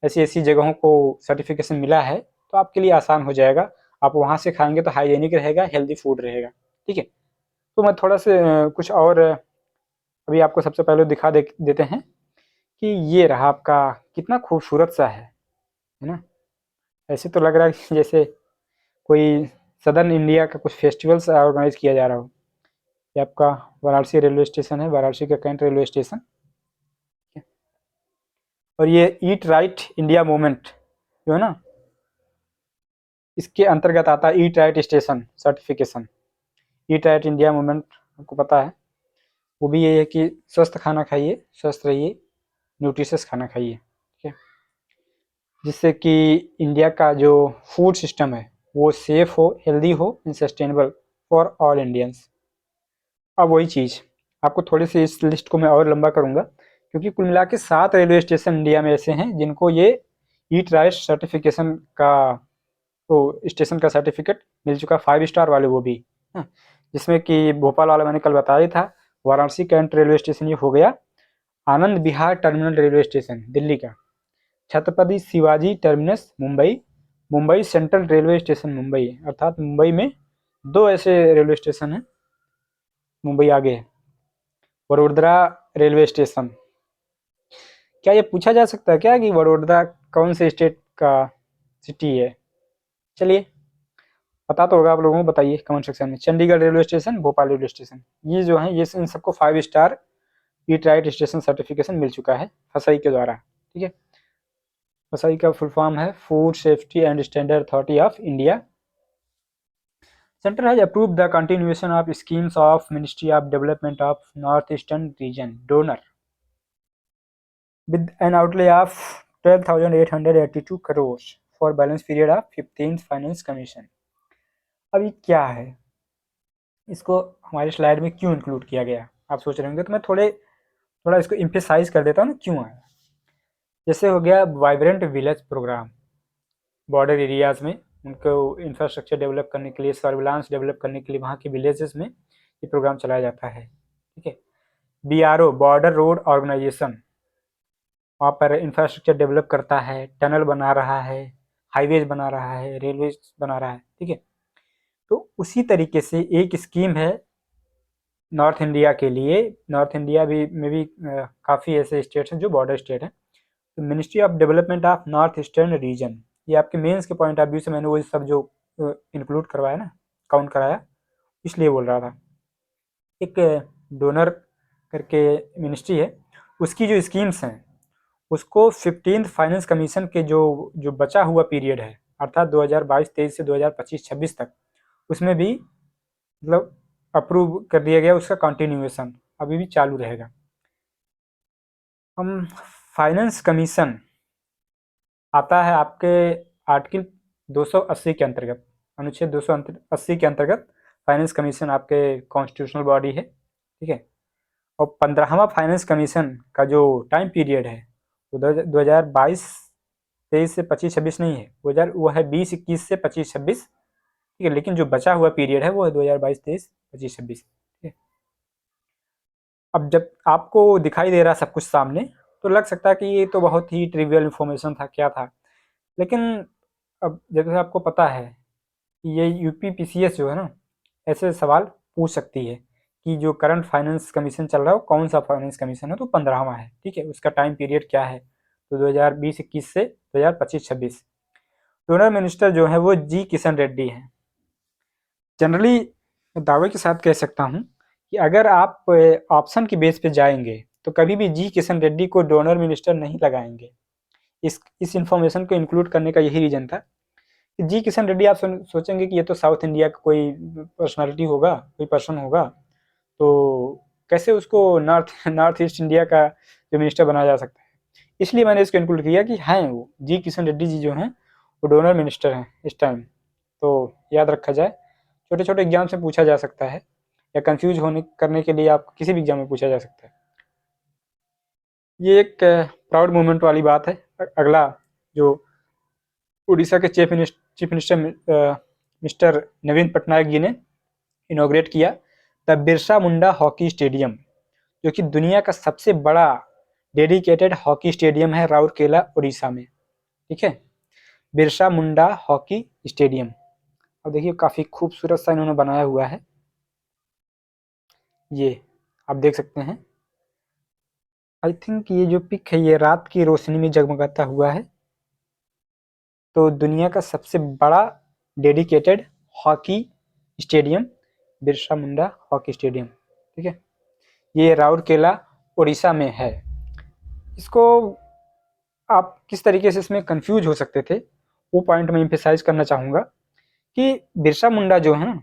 ऐसी ऐसी जगहों को सर्टिफिकेशन मिला है, तो आपके लिए आसान हो जाएगा। आप वहाँ से खाएंगे तो हाइजेनिक रहेगा, हेल्दी फूड रहेगा, ठीक है। तो मैं थोड़ा से कुछ और अभी आपको सबसे पहले दिखा देते हैं कि ये रहा आपका, कितना खूबसूरत सा है ना। ऐसे तो लग रहा है कि जैसे कोई सदर्न इंडिया का कुछ फेस्टिवल्स ऑर्गेनाइज किया जा रहा हो। ये आपका वाराणसी रेलवे स्टेशन है, वाराणसी का कैंट रेलवे स्टेशन। और ये ईट राइट इंडिया मूवमेंट जो है ना, इसके अंतर्गत आता है ईट right station certification. Eat right India movement आपको पता है, वो भी ये है कि स्वस्थ खाना खाइए, स्वस्थ रहिए, न्यूट्रिशियस खाना खाइए, ठीक है, जिससे कि इंडिया का जो फूड सिस्टम है वो सेफ हो, हेल्दी हो and sustainable for all Indians. अब वही चीज़ आपको थोड़ी सी इस लिस्ट को मैं और लंबा करूँगा, क्योंकि कुल मिला के 7 रेलवे स्टेशन इंडिया में ऐसे हैं जिनको ये ईट राइट सर्टिफिकेशन का, तो स्टेशन का सर्टिफिकेट मिल चुका, 5 स्टार वाले वो भी, हाँ। जिसमें कि भोपाल वाला मैंने कल बताया था, वाराणसी कैंट रेलवे स्टेशन ये हो गया, Anand Vihar terminal railway station Delhi का, Chhatrapati Shivaji terminus Mumbai, Mumbai central railway station Mumbai, अर्थात मुंबई में दो ऐसे रेलवे स्टेशन हैं, मुंबई आगे है। वडोदरा रेलवे स्टेशन, क्या ये पूछा जा सकता है क्या कि वडोदरा कौन से स्टेट का सिटी है? चलिए पता तो होगा आप लोगों को, बताइए कमेंट सेक्शन में। Chandigarh railway station, Bhopal railway station, ये जो है ये इन सबको 5 star eat right station certification मिल चुका है फसाई के द्वारा। ठीक है, फसाई का फुल फॉर्म है food safety and standard authority of India. Center has approved the continuation of schemes of Ministry of Development of Northeastern Region donor with an outlay of 12,882 crores for balance period of 15th Finance Commission। अब ये क्या है, इसको हमारी स्लाइड में क्यों इंक्लूड किया गया, आप सोच रहे होंगे, तो मैं थोड़ा इसको इम्फेसाइज कर देता हूँ ना क्यों आया। जैसे हो गया vibrant village programme, border areas में उनको इंफ्रास्ट्रक्चर डेवलप करने के लिए, सर्विलांस डेवलप करने के लिए वहाँ के विलेजेस में ये प्रोग्राम चलाया जाता है। ठीक है, BRO बॉर्डर रोड ऑर्गेनाइजेशन वहाँ पर इंफ्रास्ट्रक्चर डेवलप करता है, टनल बना रहा है, हाईवेज बना रहा है, रेलवे बना रहा है। ठीक है, तो उसी तरीके से एक स्कीम है नॉर्थ इंडिया के लिए। नॉर्थ इंडिया भी में भी काफ़ी ऐसे स्टेट्स हैं जो बॉर्डर स्टेट हैं। तो ministry of development of north eastern region, ये आपके मेंस के पॉइंट ऑफ व्यू से मैंने वो सब जो इंक्लूड करवाया ना, काउंट कराया, इसलिए बोल रहा था। एक डोनर करके मिनिस्ट्री है, उसकी जो स्कीम्स हैं उसको 15th फाइनेंस कमीशन के जो बचा हुआ पीरियड है, अर्थात 2022-23 से 2025-26 तक, उसमें भी मतलब अप्रूव कर दिया गया, उसका कंटिन्यूएशन अभी भी चालू रहेगा। हम फाइनेंस कमीशन आता है आपके आर्टिकल 280 के अंतर्गत, अनुच्छेद 280 के अंतर्गत फाइनेंस कमीशन आपके कॉन्स्टिट्यूशनल बॉडी है। ठीक है, और 15वां फाइनेंस कमीशन का जो टाइम पीरियड है वो 2022-23 से 25-26 नहीं है, वो है 20-21 से 25-26। ठीक है, लेकिन जो बचा हुआ पीरियड है वो है 2022-23, 25-26। ठीक है, अब जब आपको दिखाई दे रहा सब कुछ सामने तो लग सकता है कि ये तो बहुत ही ट्रिवियल इन्फॉर्मेशन था, क्या था, लेकिन अब जैसे आपको पता है कि ये UPPCS जो है ना, ऐसे सवाल पूछ सकती है कि जो करंट फाइनेंस कमीशन चल रहा है वो कौन सा फाइनेंस कमीशन है, तो 15वां है। ठीक है, उसका टाइम पीरियड क्या है, तो 2020-21 से 2025-26। डोनर मिनिस्टर जो है वो जी किशन रेड्डी हैं। जनरली दावे के साथ कह सकता हूँ कि अगर आप ऑप्शन की बेस पे जाएंगे तो कभी भी जी किशन रेड्डी को डोनर मिनिस्टर नहीं लगाएंगे। इस इंफॉर्मेशन को इंक्लूड करने का यही रीजन था कि जी किशन रेड्डी, आप सोचेंगे कि ये तो साउथ इंडिया का कोई पर्सनालिटी होगा, कोई पर्सन होगा, तो कैसे उसको नॉर्थ ईस्ट इंडिया का जो मिनिस्टर बनाया जा सकता है। इसलिए मैंने इसको इंक्लूड किया कि हैं वो जी किशन रेड्डी जी जो हैं वो डोनर मिनिस्टर हैं इस टाइम, तो याद रखा जाए। छोटे छोटे एग्जाम से पूछा जा सकता है, या कंफ्यूज होने करने के लिए आप किसी भी एग्जाम में पूछा जा सकता है। ये एक प्राउड मोमेंट वाली बात है। अगला जो उड़ीसा के चीफ मिनिस्टर मिस्टर नवीन पटनायक जी ने इनॉग्रेट किया the Birsa Munda hockey stadium, जो कि दुनिया का सबसे बड़ा डेडिकेटेड हॉकी स्टेडियम है राउरकेला उड़ीसा में। ठीक है, बिरसा मुंडा हॉकी स्टेडियम। अब देखिए काफ़ी खूबसूरत सा इन्होंने बनाया हुआ है, ये आप देख सकते हैं। आई थिंक ये जो पिक है ये रात की रोशनी में जगमगाता हुआ है। तो दुनिया का सबसे बड़ा dedicated hockey stadium Birsa Munda hockey stadium. ठीक है, ये राउरकेला उड़ीसा में है। इसको आप किस तरीके से इसमें कंफ्यूज हो सकते थे वो पॉइंट में एम्फेसाइज करना चाहूँगा कि बिरसा मुंडा जो है ना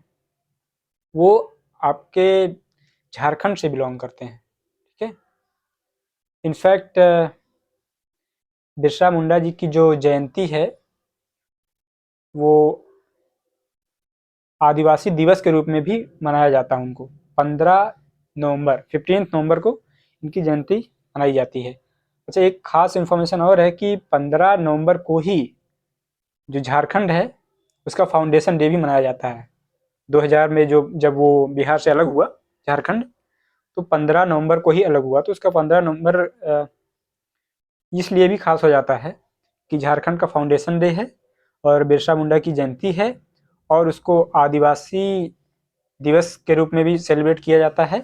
वो आपके झारखंड से बिलोंग करते हैं। ठीक है, इनफैक्ट बिरसा मुंडा जी की जो जयंती है वो आदिवासी दिवस के रूप में भी मनाया जाता है उनको। 15 नवंबर को इनकी जयंती मनाई जाती है। अच्छा, एक खास इन्फॉर्मेशन और है कि 15 नवंबर को ही जो झारखंड है उसका फाउंडेशन डे भी मनाया जाता है। 2000 में जब वो बिहार से अलग हुआ झारखंड, तो 15 नवंबर को ही अलग हुआ। तो उसका 15 नवंबर इसलिए भी खास हो जाता है कि झारखंड का फाउंडेशन डे है और बिरसा मुंडा की जयंती है, और उसको आदिवासी दिवस के रूप में भी सेलिब्रेट किया जाता है।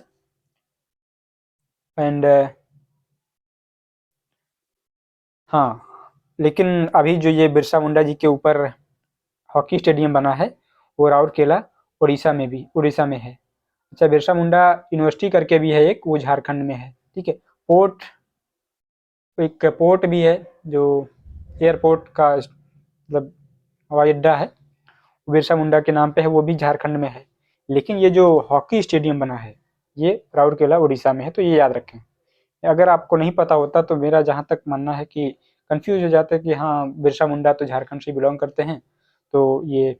एंड हाँ, लेकिन अभी जो ये बिरसा मुंडा जी के ऊपर हॉकी स्टेडियम बना है वो राउरकेला उड़ीसा में है। अच्छा, बिरसा मुंडा यूनिवर्सिटी करके भी है एक, वो झारखंड में है। ठीक है। पोर्ट एक पोर्ट भी है जो एयरपोर्ट का मतलब हवाई अड्डा है, बिरसा मुंडा के नाम पे है, वो भी झारखंड में है। लेकिन ये जो हॉकी स्टेडियम बना है ये राउरकेला उड़ीसा में है, तो ये याद रखें। अगर आपको नहीं पता होता तो मेरा जहाँ तक मानना है कि कंफ्यूज हो जाता है कि हाँ बिरसा मुंडा तो झारखंड से बिलोंग करते हैं, तो ये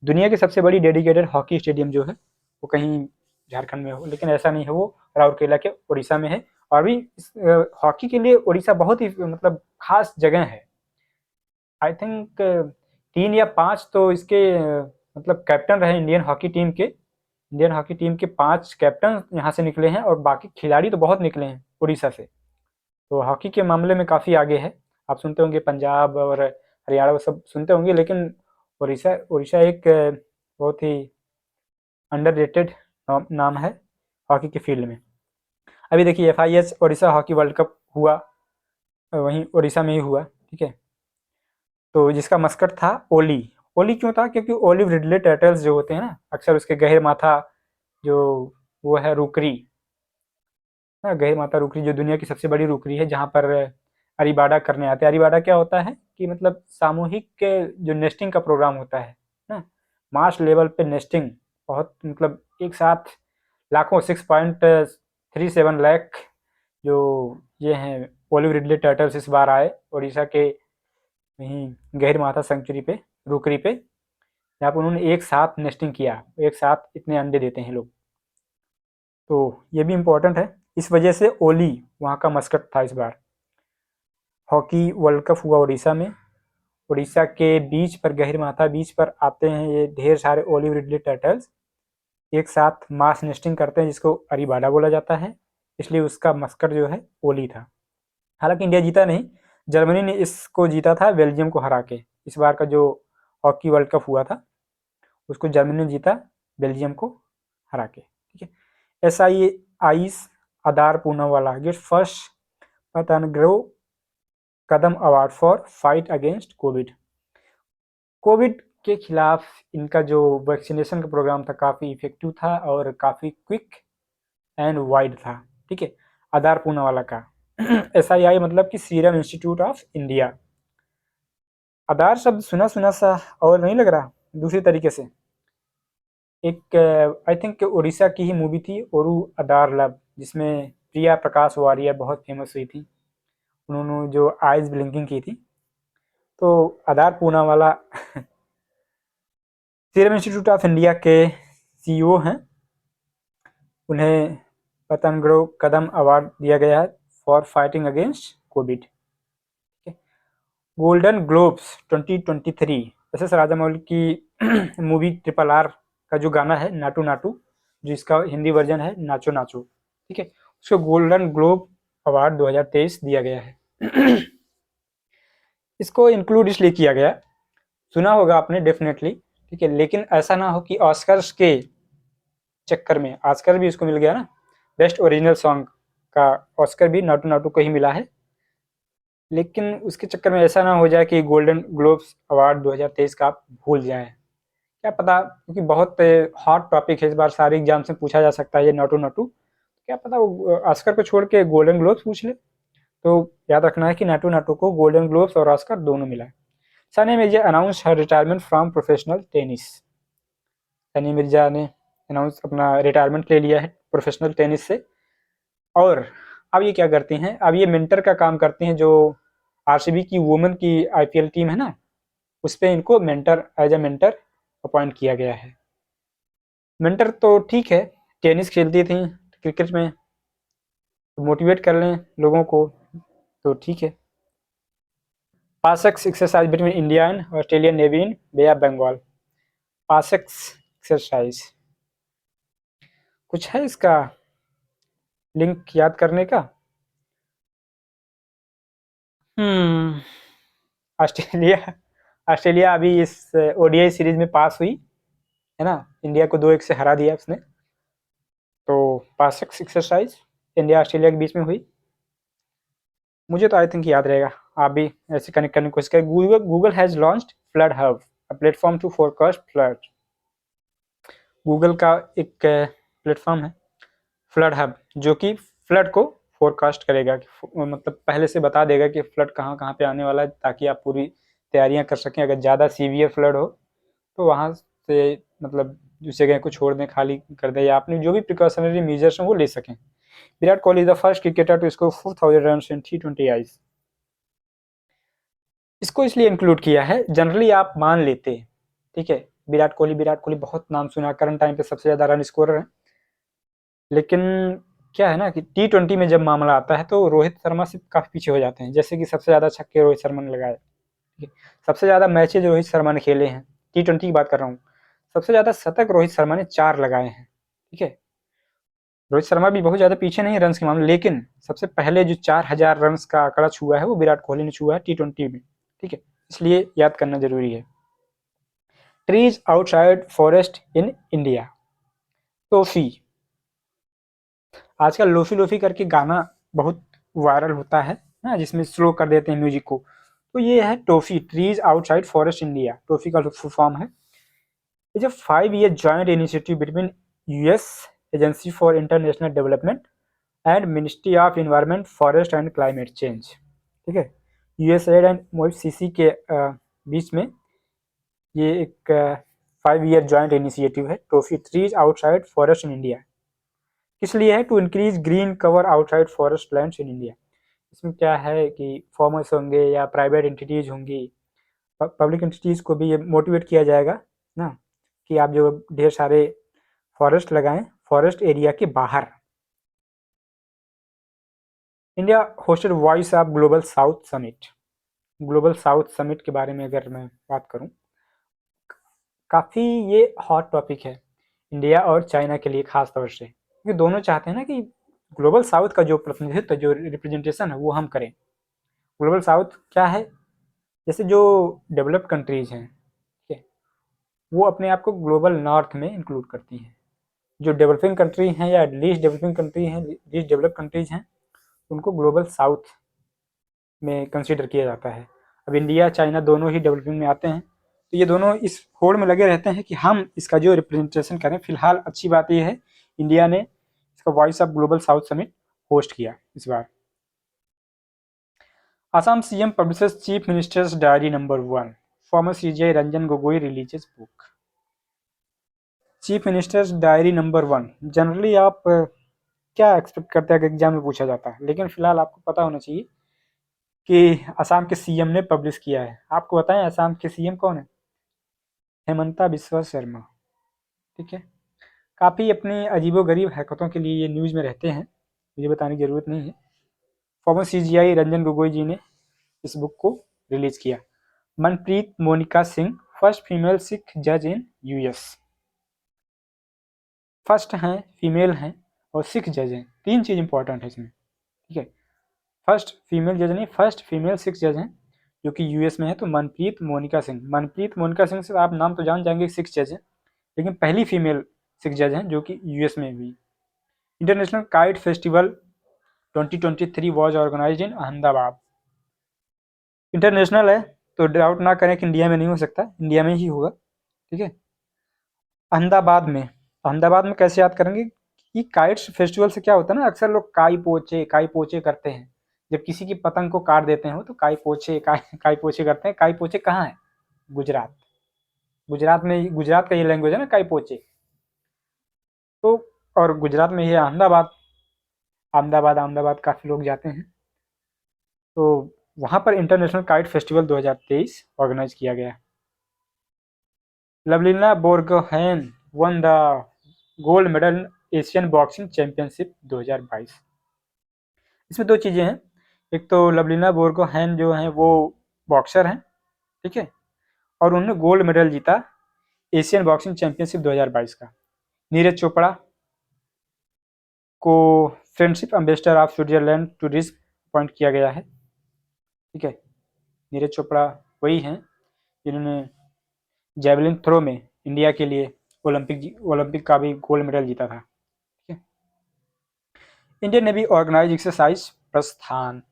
दुनिया की सबसे बड़ी डेडिकेटेड हॉकी स्टेडियम जो है वो कहीं झारखंड में हो, लेकिन ऐसा नहीं है, वो राउरकेला के उड़ीसा में है। और भी हॉकी के लिए उड़ीसा बहुत ही मतलब खास जगह है। आई थिंक 3 या 5 तो इसके मतलब कैप्टन रहे इंडियन हॉकी टीम के 5 कैप्टन यहाँ से निकले हैं, और बाकी खिलाड़ी तो बहुत निकले हैं उड़ीसा से। तो हॉकी के मामले में काफ़ी आगे है। आप सुनते होंगे पंजाब और हरियाणा वो सब सुनते होंगे, लेकिन उड़ीसा उड़ीसा एक बहुत ही अंडररेटेड नाम है हॉकी के फील्ड में। अभी देखिए FIH Orissa hockey world cup हुआ, वहीं उड़ीसा में ही हुआ। ठीक है। तो जिसका मस्कट था ओली। ओली क्यों था? क्योंकि ओलिव रिडले टर्टल्स जो होते हैं ना, अक्सर उसके गहर माथा जो वो है रुकरी, गहर माथा रुकरी जो दुनिया की सबसे बड़ी रुकरी है, जहाँ पर अरीबाड़ा करने आते हैं। अरीबाड़ा क्या होता है कि मतलब सामूहिक जो नेस्टिंग का प्रोग्राम होता है ना, मास लेवल पे नेस्टिंग, बहुत मतलब एक साथ लाखों 6.37 लाख जो ये हैं ओलिव रिडले टर्टल्स इस बार आए उड़ीसा के वहीं गहर माथा सेंचुरी पे, रुकरी पे, जहाँ पर उन्होंने एक साथ नेस्टिंग किया। एक साथ इतने अंडे देते हैं लोग, तो ये भी इम्पोर्टेंट है। इस वजह से ओली वहाँ का मस्कट था इस बार। हॉकी वर्ल्ड कप हुआ उड़ीसा में। उड़ीसा के बीच पर, गहरी माथा बीच पर आते हैं ये ढेर सारे ओलिव रिडले टर्टल्स, एक साथ मास नेस्टिंग करते हैं, जिसको अरीबाड़ा बोला जाता है, इसलिए उसका मस्कट जो है ओली था। हालांकि इंडिया जीता नहीं, जर्मनी ने इसको जीता था बेल्जियम को हरा के। इस बार का जो हॉकी वर्ल्ड कप हुआ था उसको जर्मनी ने जीता बेल्जियम को हरा के। ठीक है। SI आइस Adar Poonawalla get first Patangrao Kadam award for fight against covid. Covid के खिलाफ इनका जो वैक्सीनेशन का प्रोग्राम था काफ़ी इफेक्टिव था और काफ़ी क्विक एंड वाइड था। ठीक है। आधार पूनावाला का SII मतलब कि सीरम इंस्टीट्यूट ऑफ इंडिया। आधार शब्द सुना सुना सा और नहीं लग रहा? दूसरी तरीके से एक आई थिंक उड़ीसा की ही मूवी थी ओरू अदार लब, जिसमें प्रिया प्रकाश वारियर बहुत फेमस हुई थी, उन्होंने जो आइज ब्लिंकिंग की थी। तो Adar Poonawalla Serum Institute of India के CEO हैं। उन्हें पतंगड़ो कदम अवार्ड दिया गया है for fighting against covid. Golden globes 2023 SS Rajamouli की मूवी RRR का जो गाना है नाटू नाटू, जो इसका हिंदी वर्जन है नाचो नाचो, ठीक है, उसको गोल्डन ग्लोब अवार्ड 2023 दिया गया है। इसको इंक्लूड इसलिए किया गया, सुना होगा आपने डेफिनेटली, ठीक है, लेकिन ऐसा ना हो कि ऑस्कर्स के चक्कर में, ऑस्कर भी इसको मिल गया ना, बेस्ट ओरिजिनल सॉन्ग का ऑस्कर भी नाटू नाटू को ही मिला है, लेकिन उसके चक्कर में ऐसा ना हो जाए कि गोल्डन ग्लोब्स अवार्ड 2023 का आप भूल जाएं। क्या पता, क्योंकि बहुत हॉट टॉपिक है, इस बार सारे एग्जाम से पूछा जा सकता है ये नाटू नाटू, क्या पता वो ऑस्कर को छोड़ के गोल्डन ग्लोब्स पूछ ले। तो याद रखना है कि नाटू नाटू को गोल्डन ग्लोब्स और ऑस्कर दोनों मिला है। Sunny Mirza announce her retirement from professional tennis. Sunny Mirza ने अनाउंस अपना रिटायरमेंट ले लिया है प्रोफेशनल टेनिस से, और अब ये क्या करती हैं, अब ये मेंटर का काम करती हैं। जो RCB की वुमेन की IPL टीम है ना, उस पर इनको mentor, as a mentor appoint किया गया है। मेंटर तो ठीक है, टेनिस खेलती थी, क्रिकेट में मोटिवेट कर लें लोगों को तो ठीक है। PASSEX exercise between India and Australian navy in Bay of Bengal. PASSEX exercise कुछ है इसका लिंक याद करने का। ऑस्ट्रेलिया ऑस्ट्रेलिया अभी इस ओडीआई सीरीज में पास हुई है ना, इंडिया को 2-1 से हरा दिया उसने। तो पासिंग एक्सरसाइज इंडिया ऑस्ट्रेलिया के बीच में हुई। मुझे तो आई थिंक याद रहेगा, आप भी ऐसे कनेक्ट करने की कोशिश करें। Google has launched flood hub, a platform to forecast flood. Google का एक प्लेटफॉर्म है फ्लड हब, जो कि फ्लड को फोरकास्ट करेगा कि मतलब पहले से बता देगा कि फ्लड कहाँ कहाँ पे आने वाला है, ताकि आप पूरी तैयारियां कर सकें। अगर ज़्यादा सीवियर फ्लड हो तो वहाँ से मतलब उस जगह को छोड़ दें, खाली कर दें, या अपने जो भी प्रिकॉशनरी मेजर्स हैं वो ले सकें। Virat Kohli is the first cricketer to score 4000 runs in T20 Is. इसको इसलिए इंक्लूड किया है, जनरली आप मान लेते हैं, ठीक है, विराट कोहली बहुत नाम सुना, करंट टाइम पे सबसे ज़्यादा रन स्कोरर है। लेकिन क्या है ना कि T20 में जब मामला आता है तो रोहित शर्मा से काफ़ी पीछे हो जाते हैं। जैसे कि सबसे ज़्यादा छक्के रोहित शर्मा ने लगाए, ठीक है, सबसे ज़्यादा मैचेज रोहित शर्मा ने खेले हैं, T20 की बात कर रहा हूँ। सबसे ज़्यादा शतक रोहित शर्मा ने 4 लगाए हैं, ठीक है। रोहित शर्मा भी बहुत ज़्यादा पीछे नहीं रन के मामले, लेकिन सबसे पहले जो 4000 रन का आंकड़ा छुआ है वो विराट कोहली ने छुआ है T20 में, ठीक है, इसलिए याद करना जरूरी है। Trees outside forest in India, toffee. आजकल लोफी लोफी करके गाना बहुत वायरल होता है ना, जिसमें स्लो कर देते हैं म्यूजिक को, तो ये है TOFI, trees outside forest India, toffee का फुल फॉर्म है। Is a 5 year joint initiative between US agency for international development and ministry of environment forest and climate change, ठीक है। यूएसएड एंड मोईसीसी के बीच में ये एक 5 year जॉइंट इनिशिएटिव है, TOFI, trees outside forest in India. किस लिए है? To increase green cover outside forest lands in India. इसमें क्या है कि फार्मर्स होंगे या प्राइवेट एंटिटीज होंगी, पब्लिक एंटिटीज को भी ये मोटिवेट किया जाएगा ना, कि आप जो ढेर सारे फॉरेस्ट लगाएं फॉरेस्ट एरिया के बाहर। India hosted voice of global south summit. Global south summit के बारे में अगर मैं बात करूं, काफ़ी ये हॉट टॉपिक है इंडिया और चाइना के लिए खास तौर से, क्योंकि दोनों चाहते हैं ना कि ग्लोबल साउथ का जो प्रतिनिधित्व, जो रिप्रेजेंटेशन है वो हम करें। ग्लोबल साउथ क्या है? जैसे जो डेवलप्ड कंट्रीज हैं, ठीक है, वो अपने आप को ग्लोबल नॉर्थ में इंक्लूड करती हैं। जो डेवलपिंग कंट्री हैं या लीस्ट डेवलपिंग कंट्री हैं, लीस्ट डेवलप्ड कंट्रीज हैं, उनको ग्लोबल साउथ में कंसिडर किया जाता है। अब इंडिया चाइना दोनों ही डेवलपिंग में आते हैं, तो ये दोनों इस होड़ में लगे रहते हैं कि हम इसका जो रिप्रेजेंटेशन करें। फिलहाल अच्छी बात यह है, इंडिया ने इसका voice of global south summit host किया इस बार। Assam CM publishes Chief Minister's Diary number 1. Former CJI Ranjan Gogoi releases book. Chief ministers diary number 1, generally आप क्या एक्सपेक्ट करते हैं कि एग्जाम में पूछा जाता है, लेकिन फिलहाल आपको पता होना चाहिए कि असम के सीएम ने पब्लिश किया है। आपको बताएं असम के सीएम कौन है? हेमंता बिस्वा शर्मा, ठीक है। काफ़ी अपनी अजीबोगरीब हरकतों के लिए ये न्यूज़ में रहते हैं, मुझे बताने की ज़रूरत नहीं है। फॉर्मर सीजीआई रंजन गोगोई जी ने इस बुक को रिलीज किया। मनप्रीत मोनिका सिंह, फर्स्ट फीमेल सिख जज इन यूएस। फर्स्ट हैं, फीमेल हैं और सिख जज हैं, 3 चीज़ इंपॉर्टेंट है इसमें, ठीक है। फर्स्ट फीमेल जज नहीं, फर्स्ट फीमेल सिख जज हैं जो कि यूएस में है, तो मनप्रीत मोनिका सिंह। मनप्रीत मोनिका सिंह से आप नाम तो जान जाएंगे, सिख जज हैं, लेकिन पहली फीमेल सिख जज हैं जो कि यूएस में हुई। International kite festival 2023 was organise in Ahmedabad. International है तो डाउट ना करें कि इंडिया में नहीं हो सकता, इंडिया में ही होगा, ठीक है। अहमदाबाद में, अहमदाबाद में कैसे याद करेंगे कि काइट्स फेस्टिवल से क्या होता है ना, अक्सर लोग काई पोचे करते हैं। जब किसी की पतंग को काट देते हैं तो काई पोचे करते हैं। काई पोचे कहाँ है? गुजरात। गुजरात में, गुजरात का ये लैंग्वेज है ना, काई पोचे। तो और गुजरात में ये अहमदाबाद, अहमदाबाद अहमदाबाद काफ़ी लोग जाते हैं, तो वहाँ पर इंटरनेशनल काइट फेस्टिवल 2023 ऑर्गेनाइज किया गया। Lovlina Borgohain one the gold medal Asian boxing championship 2022। इसमें 2 चीज़ें हैं, एक तो लवलीना बोर्गोहेन जो हैं वो बॉक्सर हैं, ठीक है, और उन्होंने गोल्ड मेडल जीता एशियन बॉक्सिंग चैंपियनशिप 2022 का। नीरज चोपड़ा को friendship ambassador of Switzerland tourism appoint किया गया है। ठीक है, नीरज चोपड़ा वही हैं जिन्होंने जेवलिन थ्रो में इंडिया के लिए ओलंपिक का भी गोल्ड मेडल जीता था। ठीक है, इंडियन नेवी ऑर्गेनाइज एक्सरसाइज प्रस्थान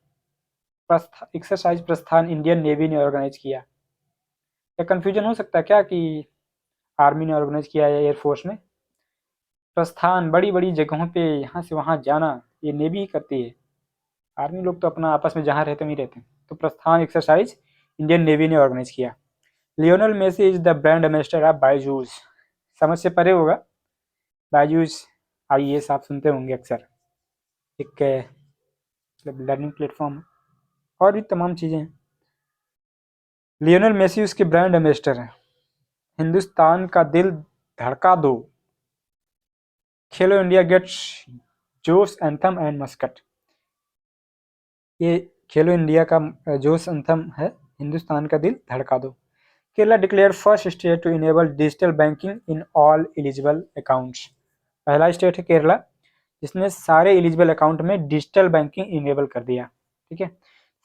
इंडियन नेवी ने ऑर्गेनाइज किया। क्या कंफ्यूजन हो सकता है क्या कि आर्मी ने ऑर्गेनाइज किया या एयरफोर्स ने? प्रस्थान बड़ी बड़ी जगहों पे यहाँ से वहाँ जाना ये नेवी ही करती है, आर्मी लोग तो अपना आपस में जहाँ रहते वहीं रहते हैं। तो प्रस्थान एक्सरसाइज इंडियन नेवी ने ऑर्गेनाइज किया। Lionel Messi is the brand ambassador of Byju's, समझ से परे होगा। बायजूस IAS आप सुनते होंगे अक्सर, एक मतलब लर्निंग प्लेटफॉर्म और भी तमाम चीज़ें हैं। लियोनल मेसी उसके ब्रांड एम्बेसडर हैं। हिंदुस्तान का दिल धड़का दो, खेलो इंडिया गेट्स जोश एंथम एंड मस्कट, ये खेलो इंडिया का जोश एंथम है, हिंदुस्तान का दिल धड़का दो। Kerala declare first state to enable digital banking in all eligible accounts, पहला स्टेट है केरला जिसने सारे एलिजिबल अकाउंट में डिजिटल बैंकिंग इनेबल कर दिया। ठीक है,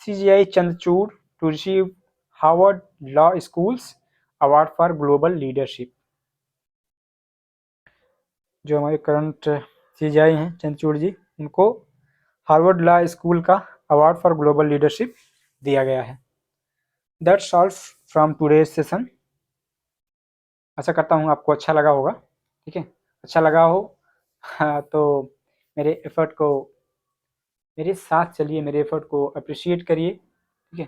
CGI Chandrachud to receive Harvard law school's award for global leadership, जो हमारे करंट CGI हैं चंद्रचूड़ जी, उनको हार्वर्ड लॉ स्कूल का अवार्ड फॉर ग्लोबल लीडरशिप दिया गया है। That's all from today's session. आशा करता हूँ आपको अच्छा लगा होगा। ठीक है, अच्छा लगा हो हाँ, तो मेरे एफर्ट को, मेरे साथ चलिए, मेरे एफर्ट को अप्रिशिएट करिए। ठीक है,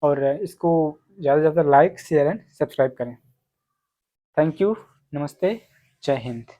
और इसको ज़्यादा से ज़्यादा लाइक शेयर एंड सब्सक्राइब करें। थैंक यू, नमस्ते, जय हिंद।